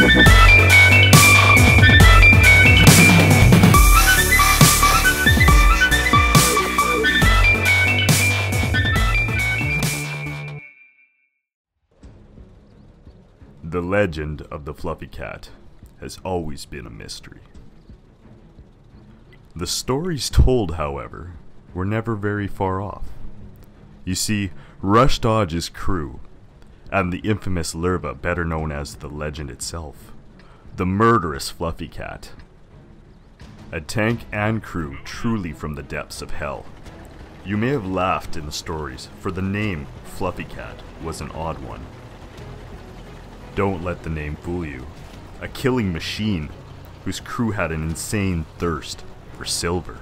The legend of the Fluffy Cat has always been a mystery. The stories told, however, were never very far off. You see, Rushdodge's crew, and the infamous Lowe, better known as the legend itself, the murderous Fluffy Cat, a tank and crew truly from the depths of hell. You may have laughed in the stories, for the name Fluffy Cat was an odd one. Don't let the name fool you. A killing machine whose crew had an insane thirst for silver.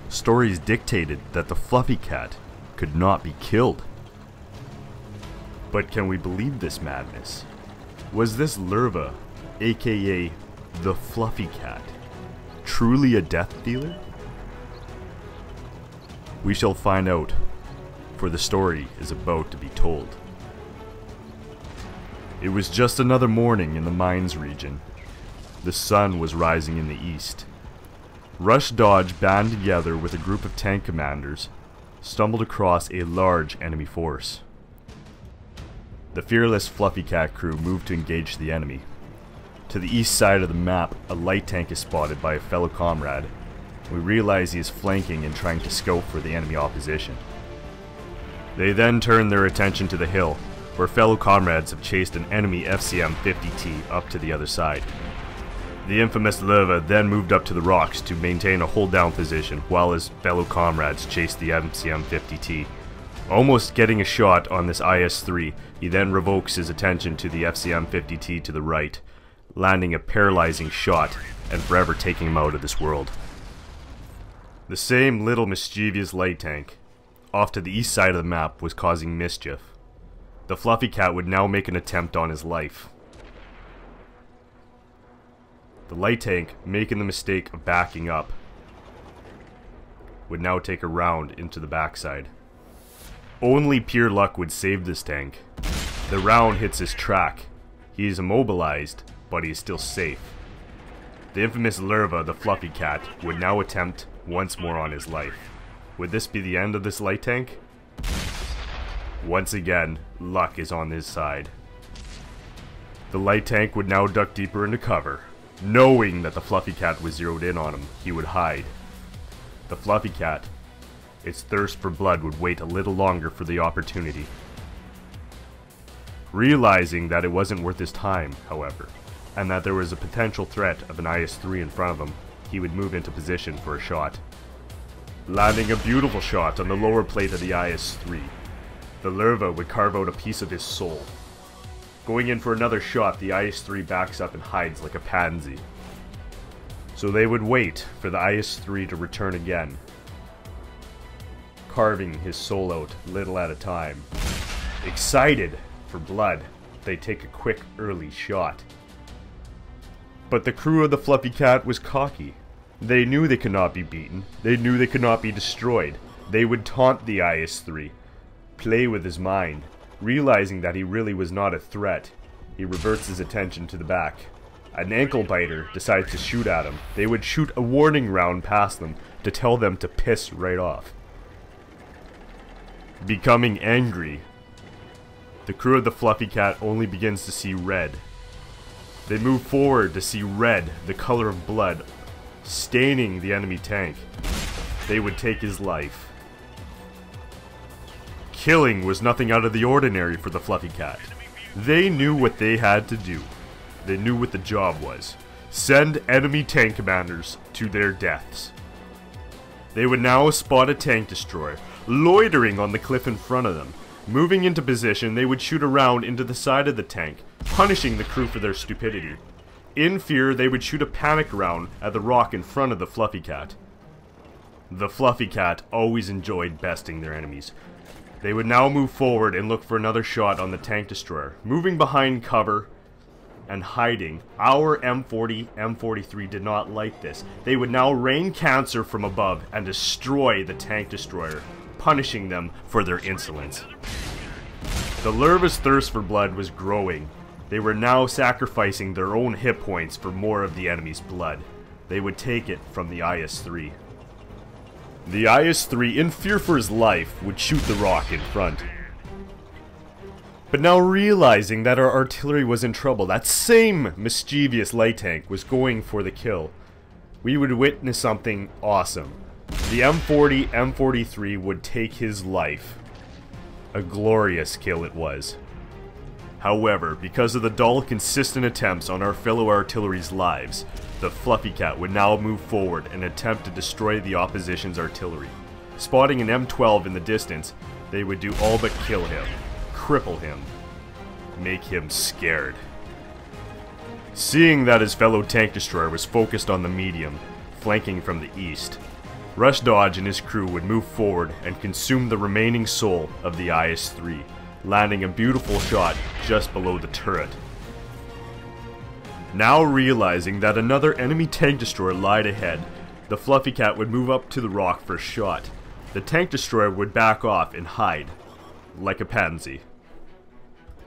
Stories dictated that the Fluffy Cat could not be killed. But can we believe this madness? Was this Lowe, aka the Fluffy Cat, truly a death dealer? We shall find out, for the story is about to be told. It was just another morning in the mines region. The sun was rising in the east. Rushdodge, band together with a group of tank commanders, stumbled across a large enemy force. The fearless Fluffy Cat crew moved to engage the enemy. To the east side of the map, a light tank is spotted by a fellow comrade. We realize he is flanking and trying to scope for the enemy opposition. They then turn their attention to the hill, where fellow comrades have chased an enemy FCM-50T up to the other side. The infamous Lowe then moved up to the rocks to maintain a hold down position while his fellow comrades chased the FCM-50T. Almost getting a shot on this IS-3, he then revokes his attention to the FCM-50T to the right, landing a paralyzing shot and forever taking him out of this world. The same little mischievous light tank, off to the east side of the map, was causing mischief. The Fluffy Cat would now make an attempt on his life. The light tank, making the mistake of backing up, would now take a round into the backside. Only pure luck would save this tank. The round hits his track. He is immobilized, but he is still safe. The infamous Lowe, the Fluffy Cat, would now attempt once more on his life. Would this be the end of this light tank? Once again, luck is on his side. The light tank would now duck deeper into cover. Knowing that the Fluffy Cat was zeroed in on him, he would hide. The Fluffy Cat, its thirst for blood, would wait a little longer for the opportunity. Realizing that it wasn't worth his time, however, and that there was a potential threat of an IS-3 in front of him, he would move into position for a shot. Landing a beautiful shot on the lower plate of the IS-3. The Lowe would carve out a piece of his soul. Going in for another shot, the IS-3 backs up and hides like a pansy. So they would wait for the IS-3 to return again, carving his soul out little at a time. Excited for blood, they take a quick early shot. But the crew of the Fluffy Cat was cocky. They knew they could not be beaten. They knew they could not be destroyed. They would taunt the IS-3. Play with his mind. Realizing that he really was not a threat, he reverts his attention to the back. An ankle biter decides to shoot at him. They would shoot a warning round past them to tell them to piss right off. Becoming angry, the crew of the Fluffy Cat only begins to see red. They move forward to see red, the color of blood, staining the enemy tank. They would take his life. Killing was nothing out of the ordinary for the Fluffy Cat. They knew what they had to do. They knew what the job was. Send enemy tank commanders to their deaths. They would now spot a tank destroyer, loitering on the cliff in front of them. Moving into position, they would shoot a round into the side of the tank, punishing the crew for their stupidity. In fear, they would shoot a panic round at the rock in front of the Fluffy Cat. The Fluffy Cat always enjoyed besting their enemies. They would now move forward and look for another shot on the tank destroyer, moving behind cover and hiding. Our M40, M43 did not like this. They would now rain cancer from above and destroy the tank destroyer, punishing them for their insolence. The Lowe's thirst for blood was growing. They were now sacrificing their own hit points for more of the enemy's blood. They would take it from the IS-3. The IS-3, in fear for his life, would shoot the rock in front. But now realizing that our artillery was in trouble, that same mischievous light tank was going for the kill, we would witness something awesome. The M40, M43 would take his life. A glorious kill it was. However, because of the dull, consistent attempts on our fellow artillery's lives, the Fluffy Cat would now move forward and attempt to destroy the opposition's artillery. Spotting an M12 in the distance, they would do all but kill him, cripple him, make him scared. Seeing that his fellow tank destroyer was focused on the medium, flanking from the east, Rushdodge and his crew would move forward and consume the remaining soul of the IS-3, landing a beautiful shot just below the turret. Now realizing that another enemy tank destroyer lied ahead, the Fluffy Cat would move up to the rock for a shot. The tank destroyer would back off and hide, like a pansy.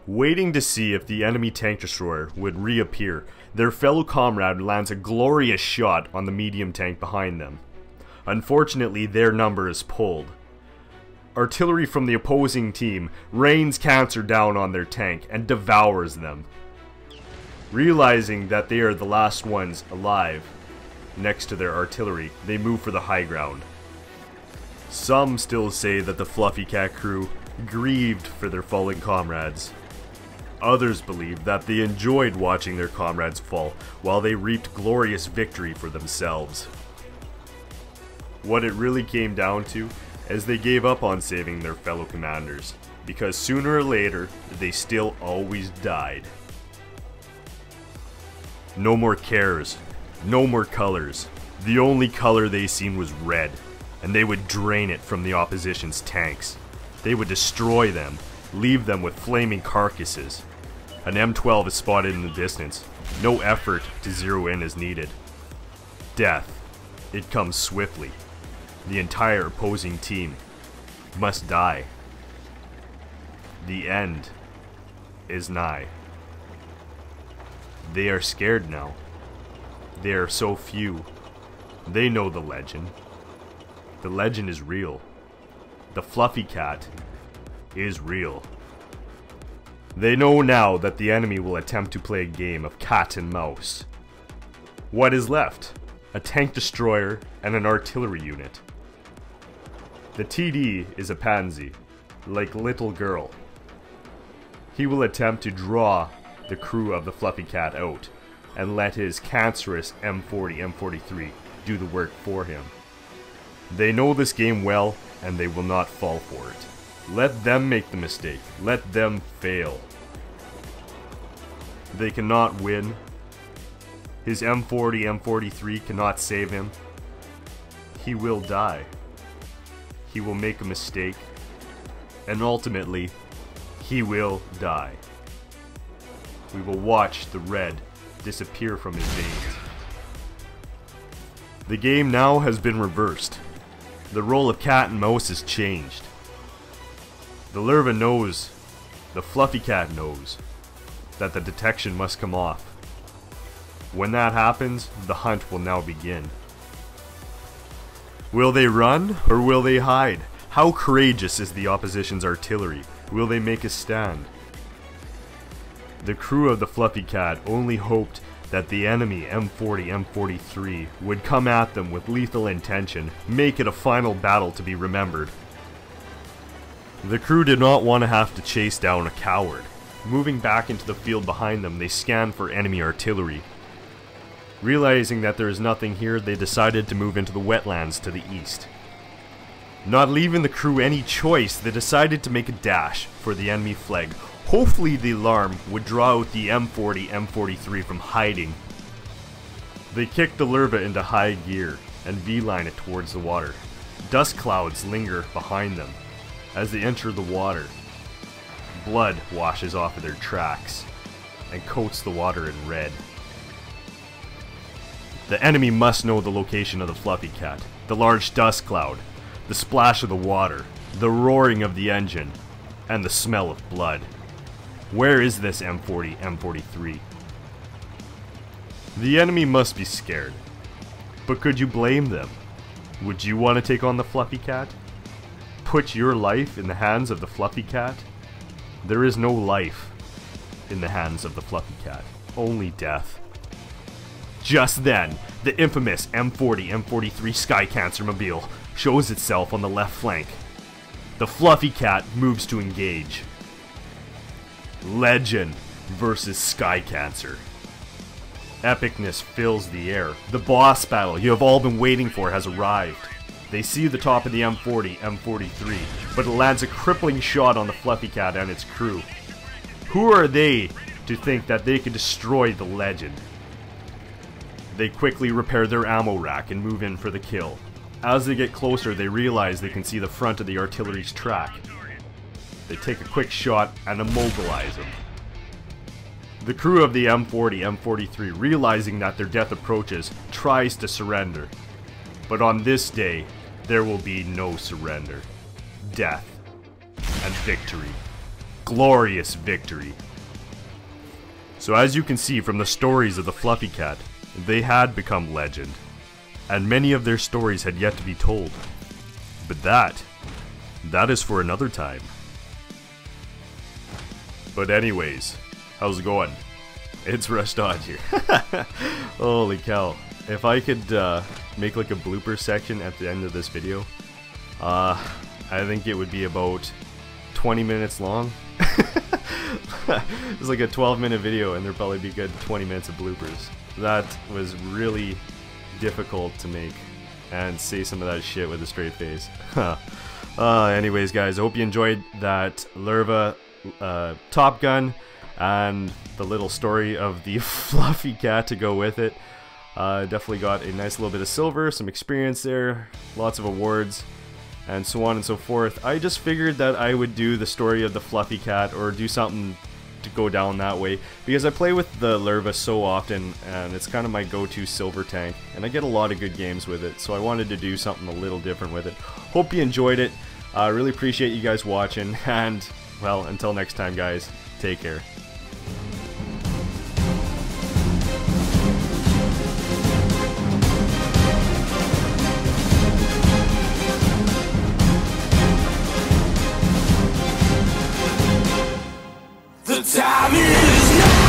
Waiting to see if the enemy tank destroyer would reappear, their fellow comrade lands a glorious shot on the medium tank behind them. Unfortunately, their number is pulled. Artillery from the opposing team rains cancer down on their tank and devours them. Realizing that they are the last ones alive next to their artillery, they move for the high ground. Some still say that the Fluffy Cat crew grieved for their fallen comrades. Others believe that they enjoyed watching their comrades fall while they reaped glorious victory for themselves. What it really came down to is they gave up on saving their fellow commanders, because sooner or later, they still always died. No more cares, no more colors. The only color they seen was red, and they would drain it from the opposition's tanks. They would destroy them, leave them with flaming carcasses. An M12 is spotted in the distance. No effort to zero in is needed. Death, it comes swiftly. The entire opposing team must die. The end is nigh. They are scared now. They are so few. They know the legend. The legend is real. The Fluffy Cat is real. They know now that the enemy will attempt to play a game of cat and mouse. What is left? A tank destroyer and an artillery unit. The TD is a pansy, like little girl. He will attempt to draw the crew of the Fluffy Cat out and let his cancerous M40, M43 do the work for him. They know this game well and they will not fall for it. Let them make the mistake. Let them fail. They cannot win. His M40, M43 cannot save him. He will die. He will make a mistake. And ultimately, he will die. We will watch the red disappear from his veins. The game now has been reversed. The role of cat and mouse has changed. The larva knows, the Fluffy Cat knows, that the detection must come off. When that happens, the hunt will now begin. Will they run, or will they hide? How courageous is the opposition's artillery? Will they make a stand? The crew of the Fluffy Cat only hoped that the enemy M40, M43 would come at them with lethal intention, make it a final battle to be remembered. The crew did not want to have to chase down a coward. Moving back into the field behind them, they scanned for enemy artillery. Realizing that there is nothing here, they decided to move into the wetlands to the east. Not leaving the crew any choice, they decided to make a dash for the enemy flag. Hopefully the alarm would draw out the M40, M43 from hiding. They kicked the larva into high gear and V-line it towards the water. Dust clouds linger behind them. As they enter the water, blood washes off of their tracks and coats the water in red. The enemy must know the location of the Fluffy Cat, the large dust cloud, the splash of the water, the roaring of the engine, and the smell of blood. Where is this M40, M43? The enemy must be scared. But could you blame them? Would you want to take on the Fluffy Cat? Put your life in the hands of the Fluffy Cat? There is no life in the hands of the Fluffy Cat. Only death. Just then, the infamous M40, M43 Sky Cancer Mobile shows itself on the left flank. The Fluffy Cat moves to engage. Legend versus Sky Cancer. Epicness fills the air. The boss battle you have all been waiting for has arrived. They see the top of the M40, M43, but it lands a crippling shot on the Fluffy Cat and its crew. Who are they to think that they can destroy the legend? They quickly repair their ammo rack and move in for the kill. As they get closer, they realize they can see the front of the artillery's track. They take a quick shot and immobilize them. The crew of the M40, M43, realizing that their death approaches, tries to surrender. But on this day, there will be no surrender. Death and victory. Glorious victory. So as you can see from the stories of the Fluffy Cat, they had become legend. And many of their stories had yet to be told. But that is for another time. But anyways, how's it going? It's Rushdodge here. Holy cow. If I could make like a blooper section at the end of this video, I think it would be about 20 minutes long. It's like a 12-minute video and there'd probably be good 20 minutes of bloopers. That was really difficult to make and say some of that shit with a straight face. Anyways guys, I hope you enjoyed that Lerva Top Gun and the little story of the Fluffy Cat to go with it. Definitely got a nice little bit of silver, some experience there, lots of awards, and so on and so forth. I just figured that I would do the story of the Fluffy Cat or do something to go down that way because I play with the Lerva so often and it's kind of my go-to silver tank and I get a lot of good games with it, so I wanted to do something a little different with it. Hope you enjoyed it. I really appreciate you guys watching, and well, until next time guys, take care. The time is now.